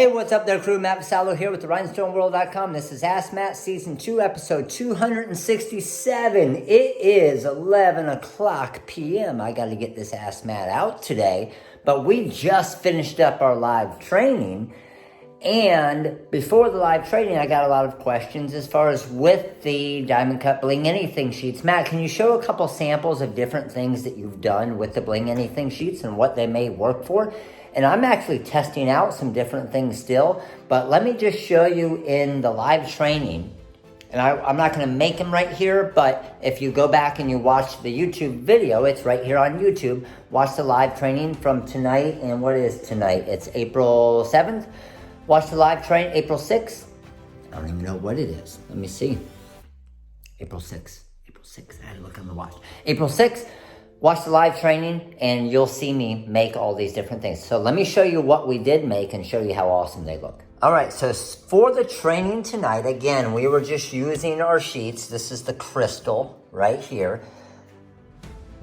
Hey, what's up there, crew? Matt Vassallo here with the RhinestoneWorld.com. This is Ask Matt, Season 2, Episode 267. It is 11 o'clock p.m. I got to get this Ask Matt out today, but we just finished up our live training, and before the live training, I got a lot of questions as far as with the Diamond Cut Bling Anything sheets. Matt, can you show a couple samples of different things that you've done with the Bling Anything sheets and what they may work for? And I'm actually testing out some different things still, but let me just show you in the live training. And I'm not gonna make them right here, but if you go back and you watch the YouTube video, it's right here on YouTube. Watch the live training from tonight, and what is tonight? It's April 7th. Watch the live train, April 6th. I don't even know what it is. Let me see. April 6th, I had to look on the watch. April 6th. Watch the live training and you'll see me make all these different things. So let me show you what we did make and show you how awesome they look. All right, so for the training tonight, again, we were just using our sheets. This is the crystal right here.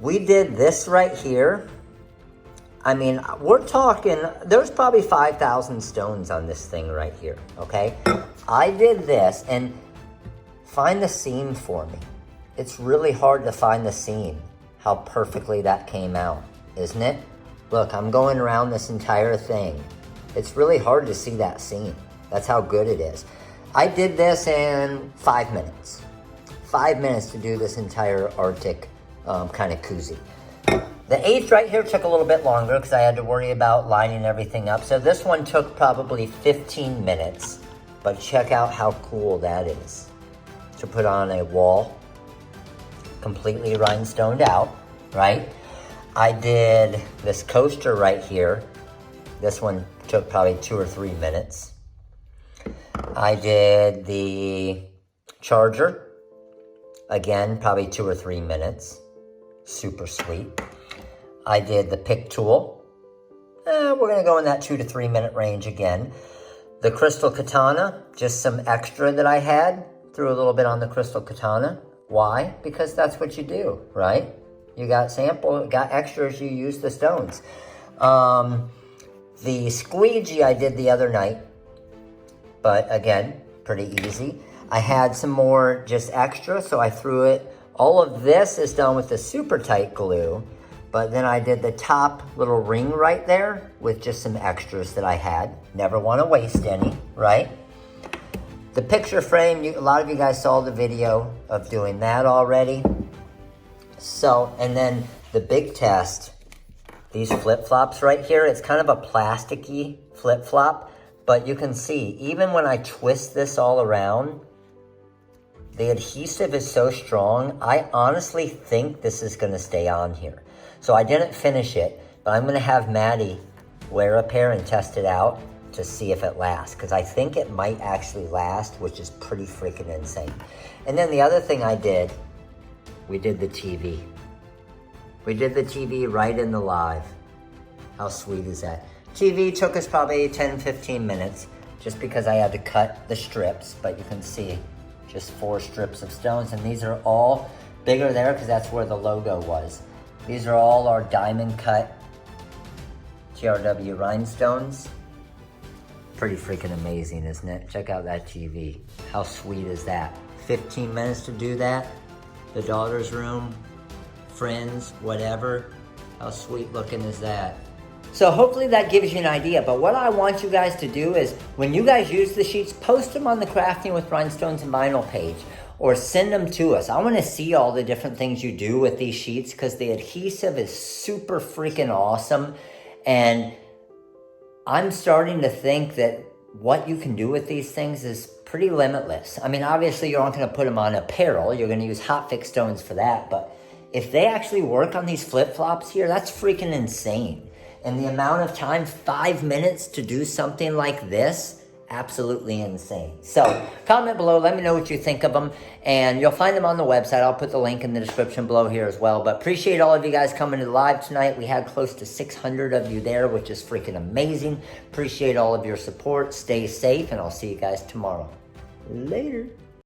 We did this right here. I mean, we're talking, there's probably 5,000 stones on this thing right here, okay? I did this, and find the seam for me. It's really hard to find the seam. How perfectly that came out, isn't it? Look, I'm going around this entire thing. It's really hard to see that seam. That's how good it is. I did this in 5 minutes. 5 minutes to do this entire Arctic kind of koozie. The eighth right here took a little bit longer because I had to worry about lining everything up. So this one took probably 15 minutes, but check out how cool that is to put on a wall. Completely rhinestoned out, right? I did this coaster right here. This one took probably 2 or 3 minutes. I did the charger. Again, probably 2 or 3 minutes. Super sweet. I did the pick tool. We're gonna go in that 2 to 3 minute range again. The crystal katana, just some extra that I had. Threw a little bit on the crystal katana. Why? Because that's what you do, right? You got sample, got extras, you use the stones. The squeegee I did the other night, but again, pretty easy. I had some more just extra, so I threw it. All of this is done with the super tight glue, but then I did the top little ring right there with just some extras that I had. Never want to waste any, right? The picture frame, a lot of you guys saw the video of doing that already. So, and then the big test, these flip-flops right here, it's kind of a plasticky flip-flop, but you can see, even when I twist this all around, the adhesive is so strong, I honestly think this is gonna stay on here. So I didn't finish it, but I'm gonna have Maddie wear a pair and test it out to see if it lasts, because I think it might actually last, which is pretty freaking insane. And then the other thing I did, we did the TV. We did the TV right in the live. How sweet is that? TV took us probably 10, 15 minutes, just because I had to cut the strips, but you can see just 4 strips of stones, and these are all bigger there because that's where the logo was. These are all our diamond cut TRW rhinestones. Pretty freaking amazing, isn't it? Check out that TV. How sweet is that? 15 minutes to do that. The daughter's room, friends, whatever. How sweet looking is that? So hopefully that gives you an idea, but what I want you guys to do is, when you guys use the sheets, post them on the Crafting with Rhinestones and Vinyl page, or send them to us. I wanna see all the different things you do with these sheets, because the adhesive is super freaking awesome, and I'm starting to think that what you can do with these things is pretty limitless. I mean, obviously you're not gonna put them on apparel. You're gonna use hot fix stones for that. But if they actually work on these flip-flops here, that's freaking insane. And the amount of time, 5 minutes to do something like this, absolutely insane. So comment below, let me know what you think of them, and you'll find them on the website. I'll put the link in the description below here as well. But appreciate all of you guys coming to the live tonight. We had close to 600 of you there, which is freaking amazing. Appreciate all of your support. Stay safe, and I'll see you guys tomorrow. Later.